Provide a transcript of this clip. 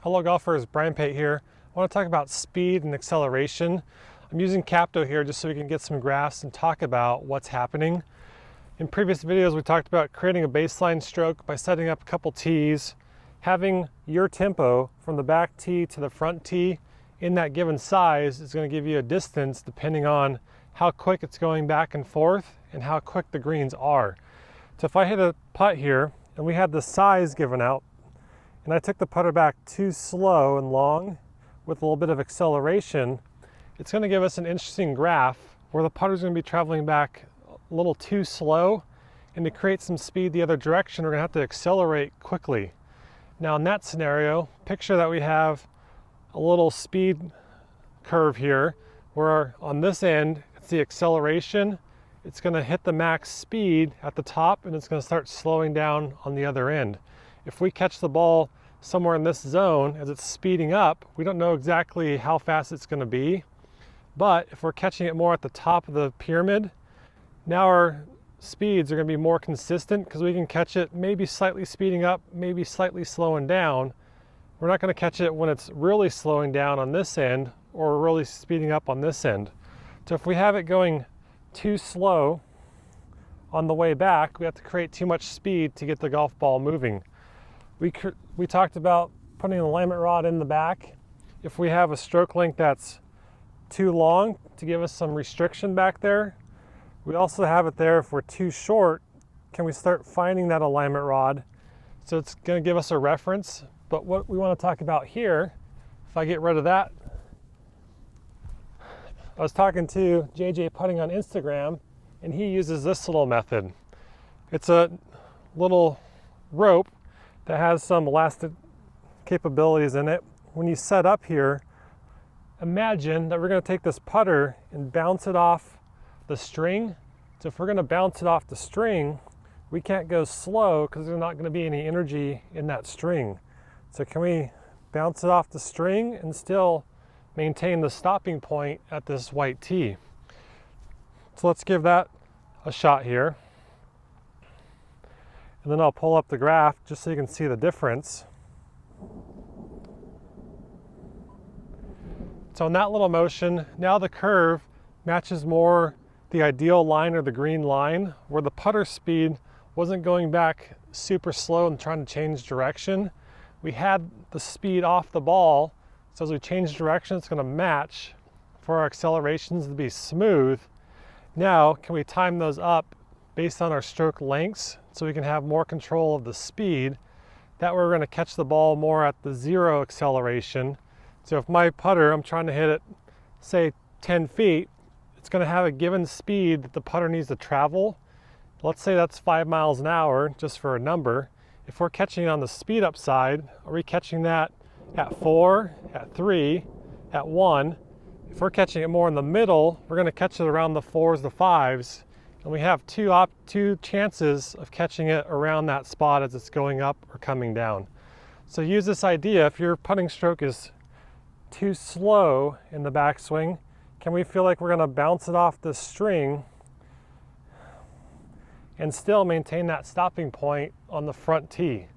Hello golfers, Bryan Pate here. I want to talk about speed and acceleration. I'm using CAPTO here just so we can get some graphs and talk about what's happening. In previous videos we talked about creating a baseline stroke by setting up a couple tees, having your tempo from the back tee to the front tee in that given size is going to give you a distance depending on how quick it's going back and forth and how quick the greens are. So if I hit a putt here and we had the size given out, and I took the putter back too slow and long with a little bit of acceleration, it's going to give us an interesting graph where the putter's going to be traveling back a little too slow, and to create some speed the other direction we're going to have to accelerate quickly. Now in that scenario, picture that we have a little speed curve here where on this end it's the acceleration, it's going to hit the max speed at the top and it's going to start slowing down on the other end. If we catch the ball somewhere in this zone as it's speeding up, we don't know exactly how fast it's going to be, but if we're catching it more at the top of the pyramid, now our speeds are going to be more consistent because we can catch it maybe slightly speeding up, maybe slightly slowing down. We're not going to catch it when it's really slowing down on this end or really speeding up on this end. So if we have it going too slow on the way back, we have to create too much speed to get the golf ball moving. We talked about putting an alignment rod in the back. If we have a stroke length that's too long to give us some restriction back there, we also have it there if we're too short. Can we start finding that alignment rod? So it's going to give us a reference. But what we want to talk about here, if I get rid of that, I was talking to JJ Putting on Instagram, and he uses this little method. It's a little rope that has some elastic capabilities in it. When you set up here, imagine that we're going to take this putter and bounce it off the string. So if we're going to bounce it off the string, we can't go slow because there's not going to be any energy in that string. So can we bounce it off the string and still maintain the stopping point at this white tee? So let's give that a shot here. And then I'll pull up the graph just so you can see the difference. So in that little motion, now the curve matches more the ideal line or the green line, where the putter speed wasn't going back super slow and trying to change direction. We had the speed off the ball, so as we change direction, it's going to match for our accelerations to be smooth. Now, can we time those up based on our stroke lengths so we can have more control of the speed? That way we're going to catch the ball more at the zero acceleration. So if my putter, I'm trying to hit it, say 10 feet, it's going to have a given speed that the putter needs to travel. Let's say that's 5 miles an hour, just for a number. If we're catching it on the speed up side, are we catching that at 4, at 3, at 1? If we're catching it more in the middle, we're going to catch it around the 4s, the 5s, and we have two chances of catching it around that spot as it's going up or coming down. So use this idea. If your putting stroke is too slow in the backswing, can we feel like we're going to bounce it off the string and still maintain that stopping point on the front tee?